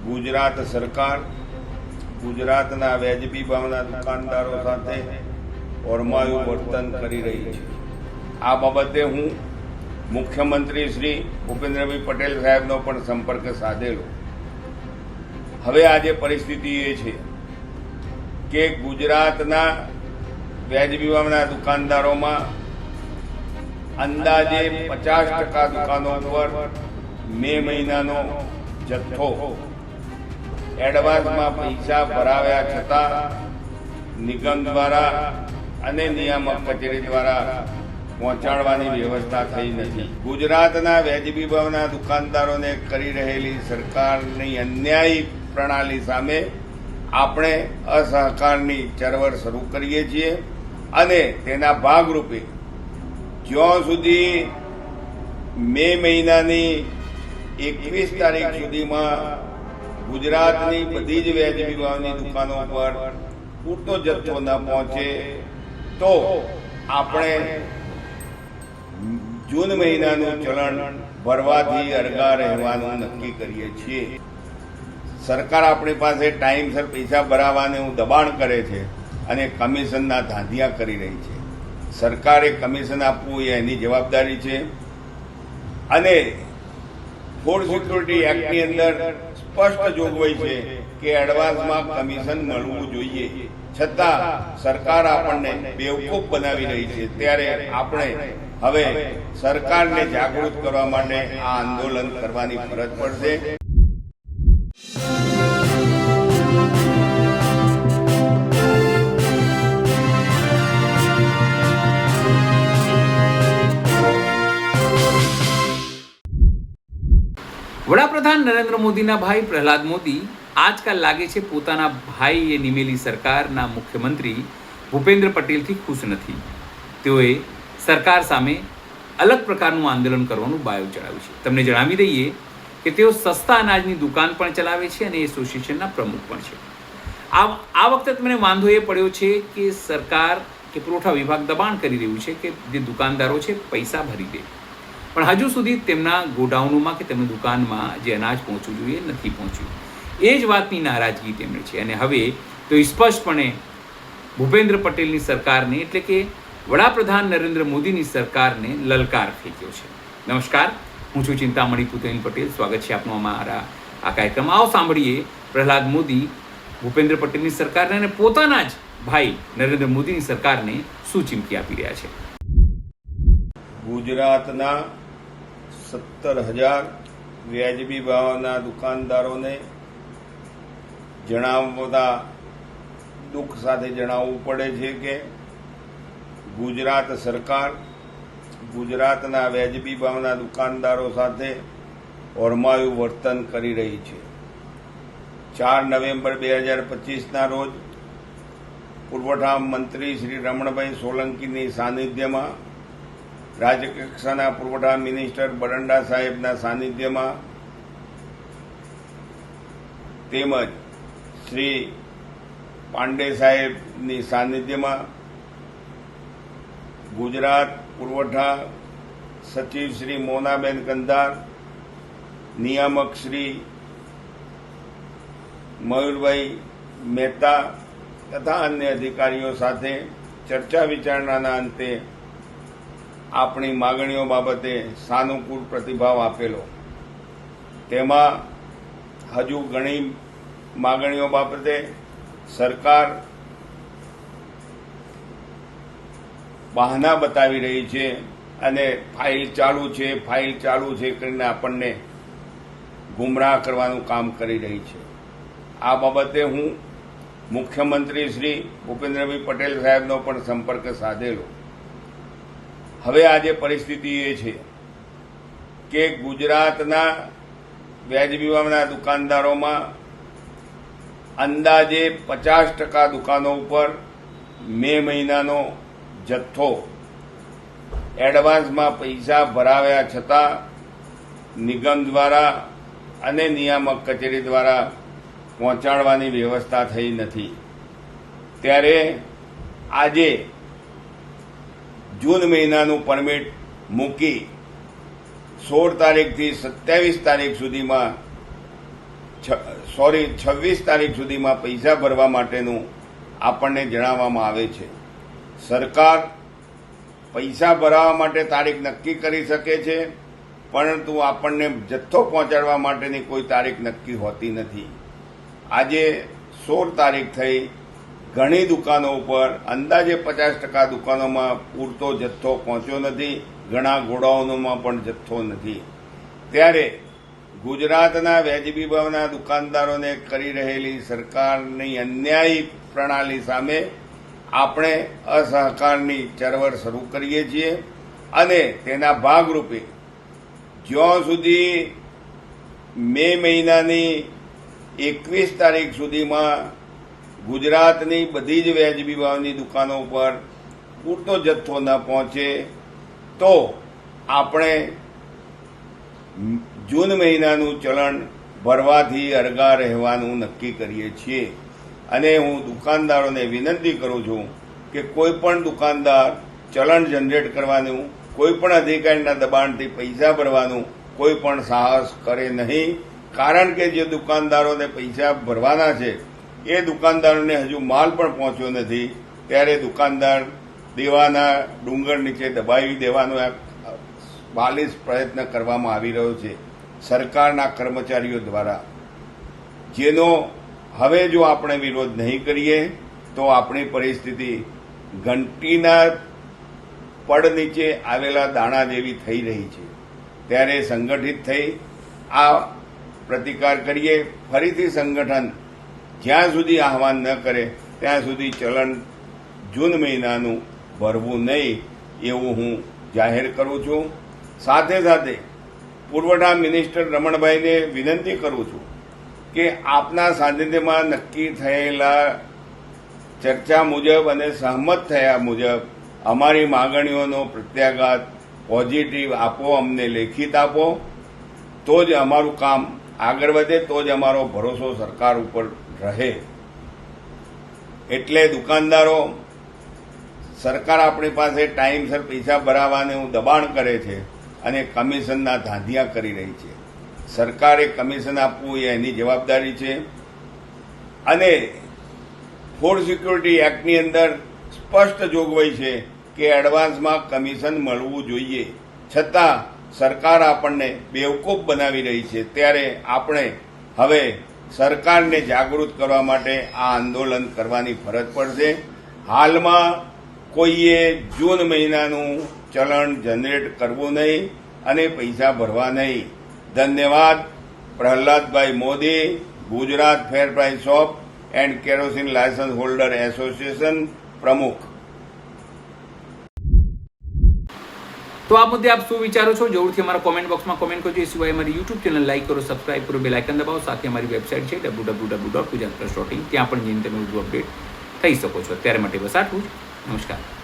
ગુજરાત સરકાર ગુજરાતના વ્યાજબી ભાવના દુકાનદારો સાથે ઓરમાયું વર્તન કરી રહી છે। આ બાબતે હું મુખ્યમંત્રી શ્રી ભૂપેન્દ્રભાઈ પટેલ સાહેબનો પણ સંપર્ક સાધેલો। હવે આજે પરિસ્થિતિ એ છે કે ગુજરાતના વ્યાજબી ભાવના દુકાનદારોમાં અંદાજે 50% દુકાનો પર મે મહિનાનો જથ્થો એડવાન્સમાં પૈસા ભરાવ્યા છતાં નિગમ દ્વારા અને નિયામક કચેરી દ્વારા પહોંચાડવાની વ્યવસ્થા થઈ નથી। ગુજરાતના વ્યાજબી ભાવના દુકાનદારોને કરી રહેલી સરકારની અન્યાયી પ્રણાલી સામે આપણે અસહકારની ચળવળ શરૂ કરીએ છીએ અને તેના ભાગરૂપે જ્યાં સુધી મે મહિનાની 21 તારીખ સુધીમાં ગુજરાતની બધી જ વ્યાજબી ભાવની દુકાનો પર પૂરતો જથ્થો ન પહોંચે તો આપણે જૂન મહિનાનું ચલણ ભરવાથી અળગા રહેવાનું નક્કી કરીએ છીએ। સરકાર આપણી પાસે ટાઈમસર પૈસા ભરાવાને દબાણ કરે છે અને કમિશનના ધાંધિયા કરી રહી છે। સરકારે કમિશન આપવું એ એની જવાબદારી છે અને ફૂડ સિક્યુરિટી એક્ટની અંદર સ્પષ્ટ જોગવાઈ છે કે એડવાન્સમાં કમિશન મળવું જોઈએ, છતાં સરકાર આપણને બેવકૂફ બનાવી રહી છે। ત્યારે આપણે હવે સરકારને જાગૃત કરવા માટે આ આંદોલન કરવાની ફરજ પડશે। વડાપ્રધાન નરેન્દ્ર મોદીના ભાઈ પ્રહલાદ મોદી આજકાલ લાગે છે પોતાના ભાઈએ નિમેલી સરકારના મુખ્યમંત્રી ભૂપેન્દ્ર પટેલથી ખુશ નથી। તેઓએ સરકાર સામે અલગ પ્રકારનું આંદોલન કરવાનું બાયો ચડાવ્યું છે। તમને જણાવી દઈએ કે તેઓ સસ્તા અનાજની દુકાન પણ ચલાવે છે અને એસોસિએશનના પ્રમુખ પણ છે। આ વખતે મને વાંધો એ પડ્યો છે કે સરકાર કે પુરવઠા વિભાગ દબાણ કરી રહ્યું છે કે જે દુકાનદારો છે પૈસા ભરી દે, પણ હજુ સુધી તેમના ગોડાઉનોમાં કે તેમની દુકાનમાં જે અનાજ પહોંચવું જોઈએ નથી પહોંચ્યું। એ જ વાતની નારાજગી તેમણે છે અને હવે તો સ્પષ્ટપણે ભૂપેન્દ્ર પટેલની સરકારને એટલે કે વડાપ્રધાન નરેન્દ્ર મોદીની સરકારને લલકાર ફેંક્યો છે। નમસ્કાર, હું છું ચિંતામણી પુતેન પટેલ, સ્વાગત છે આપનું અમારા આ કાર્યક્રમમાં। આવો સાંભળીએ પ્રહલાદ મોદી ભૂપેન્દ્ર પટેલની સરકારને અને પોતાના જ ભાઈ નરેન્દ્ર મોદીની સરકારને શું ચીમકી આપી રહ્યા છે। ગુજરાતના 17,000 વ્યાજબી ભાવના દુકાનદારોને જણાવતા દુઃખ સાથે જણાવવું પડે છે કે ગુજરાત સરકાર ગુજરાતના વ્યાજબી ભાવના દુકાનદારો સાથે ઓરમાયું વર્તન કરી રહી છે। 4 નવેમ્બર 2025ના રોજ પુરવઠા મંત્રી શ્રી રમણભાઈ સોલંકીની સાનિધ્યમાં રાજ્યકક્ષાના પુરવઠા મિનિસ્ટર બરંડા સાહેબના સાનિધ્યમાં તેમજ શ્રી પાંડે સાહેબની સાનિધ્યમાં ગુજરાત પુરવઠા સચિવ શ્રી મોનાબેન કંધાર, નિયામક શ્રી મયુરભાઈ મહેતા તથા અન્ય અધિકારીઓ સાથે ચર્ચા વિચારણાના અંતે આપણી માગણીઓ બાબતે સાનુકૂળ પ્રતિભાવ આપેલો। તેમાં હજુ ઘણી માગણીઓ બાબતે સરકાર બહાના બતાવી રહી છે અને ફાઇલ ચાલુ છે કરીને આપણને ગુમરાહ કરવાનું કામ કરી રહી છે। આ બાબતે હું મુખ્યમંત્રી શ્રી ભૂપેન્દ્રભાઈ પટેલ સાહેબનો પણ સંપર્ક સાધેલો। હવે આજે પરિસ્થિતિ એ છે કે ગુજરાતના વ્યાજબી ભાવના દુકાનદારોમાં અંદાજે 50% દુકાનો ઉપર મે મહિનાનો જથ્થો એડવાન્સમાં પૈસા ભરાવ્યા છતાં નિગમ દ્વારા અને નિયામક કચેરી દ્વારા પહોંચાડવાની વ્યવસ્થા થઈ નથી। ત્યારે આજે જૂન મહિનાનું પરમિટ મૂકી 16 તારીખથી 27 તારીખ સુધીમાં 26 તારીખ સુધીમાં પૈસા ભરવા માટેનું આપણને જણાવવામાં આવે છે. સરકાર પૈસા ભરાવા માટે તારીખ નક્કી કરી શકે છે, પરંતુ આપણને જથ્થો પહોંચાડવા માટેની કોઈ તારીખ નક્કી હોતી નથી. આજે 16 તારીખ થઈ. ઘણી દુકાનો ઉપર અંદાજે 50% દુકાનોમાં પૂરતો જથ્થો પહોંચ્યો નથી. ઘણા ગોડાઉનોમાં પણ જથ્થો નથી. ત્યારે ગુજરાતના વેજબી ભાવના દુકાનદારોને કરી રહેલી સરકારની અન્યાયી પ્રણાલી સામે આપણે અસહકારની ચળવળ શરૂ કરીએ છીએ અને તેના ભાગરૂપે જ્યાં સુધી મે મહિનાની 21 તારીખ સુધીમાં ગુજરાતની બધી જ વેજબી ભાવની દુકાનો પર પૂરતો જથ્થો ન પહોંચે તો આપણે જૂન મહિનાનું ચલણ ભરવાથી અળગા રહેવાનું નક્કી કરીએ છીએ. અને હું દુકાનદારોને વિનંતી કરું છું કે કોઈ પણ દુકાનદાર ચલણ જનરેટ કરવાનું, કોઈ પણ અધિકારીના દબાણથી પૈસા ભરવાનું કોઈ પણ સાહસ કરે નહીં. કારણ કે જે દુકાનદારોને પૈસા ભરવાના છે એ દુકાનદારોને હજુ માલ પણ પહોંચ્યો નથી. ત્યારે દુકાનદાર દેવાના ડુંગર નીચે દબાવી દેવાનો એક બાલિશ પ્રયત્ન કરવામાં આવી રહ્યો છે સરકારના કર્મચારીઓ દ્વારા, જેનો હવે જો આપણે વિરોધ નહીં કરીએ તો આપણી પરિસ્થિતિ ઘંટીના પડ નીચે આવેલા દાણા જેવી થઈ રહી છે. ત્યારે સંગઠિત થઈ આ પ્રતિકાર કરીએ. ફરીથી સંગઠન જ્યાં સુધી આહવાન ન કરે ત્યાં સુધી ચલણ જૂન મહિનાનું ભરવું નહીં એવું હું જાહેર કરું છું. સાથે સાથે પુરવઠા મિનિસ્ટર રમણભાઈને વિનંતી કરું છું કે આપના સાનિધ્યમાં નક્કી થયેલા ચર્ચા મુજબ અને સહમત થયા મુજબ અમારી માગણીઓનો પ્રત્યાઘાત પોઝિટિવ આપો, અમને લેખિત આપો, તો જ અમારું કામ આગળ વધે, તો જ અમારો ભરોસો સરકાર ઉપર રહે. એટલે દુકાનદારો, સરકાર આપણી પાસે ટાઈમસર પૈસા ભરાવાનું દબાણ કરે છે અને કમિશનના ધાંધિયા કરી રહી છે. સરકારે કમિશન આપવું એ એની જવાબદારી છે અને ફૂડ સિક્યોરિટી એક્ટની અંદર સ્પષ્ટ જોગવાઈ છે કે એડવાન્સમાં કમિશન મળવું જોઈએ. છતાં સરકાર આપણને બેવકૂફ બનાવી રહી છે. ત્યારે આપણે હવે સરકારને જાગૃત કરવા માટે આ આંદોલન કરવાની ફરજ પડશે. હાલમાં કોઈએ જૂન મહિનાનું ચલણ જનરેટ કરવું નહીં અને પૈસા ભરવા નહીં. ધન્યવાદ. પ્રહલાદભાઈ મોદી, ગુજરાત ફેર price shop and kerosene licence holder association પ્રમુખ. તો આ મુદ્દે આપ શું વિચારો છો જરૂરથી અમારા કોમેન્ટ બોક્સમાં કોમેન્ટ કરજો. એ સિવાય અમારી યુટ્યુબ ચેનલ લાઈક કરો, સબસ્ક્રાઇબ કરો, બેલ આઇકન દબાવો. સાથે અમારી વેબસાઇટ છે www.gujaratpress.in, ત્યાં પણ જઈને તમે વધુ અપડેટ થઈ શકો છો. અત્યારે માટે બસ આટલું જ. નમસ્કાર.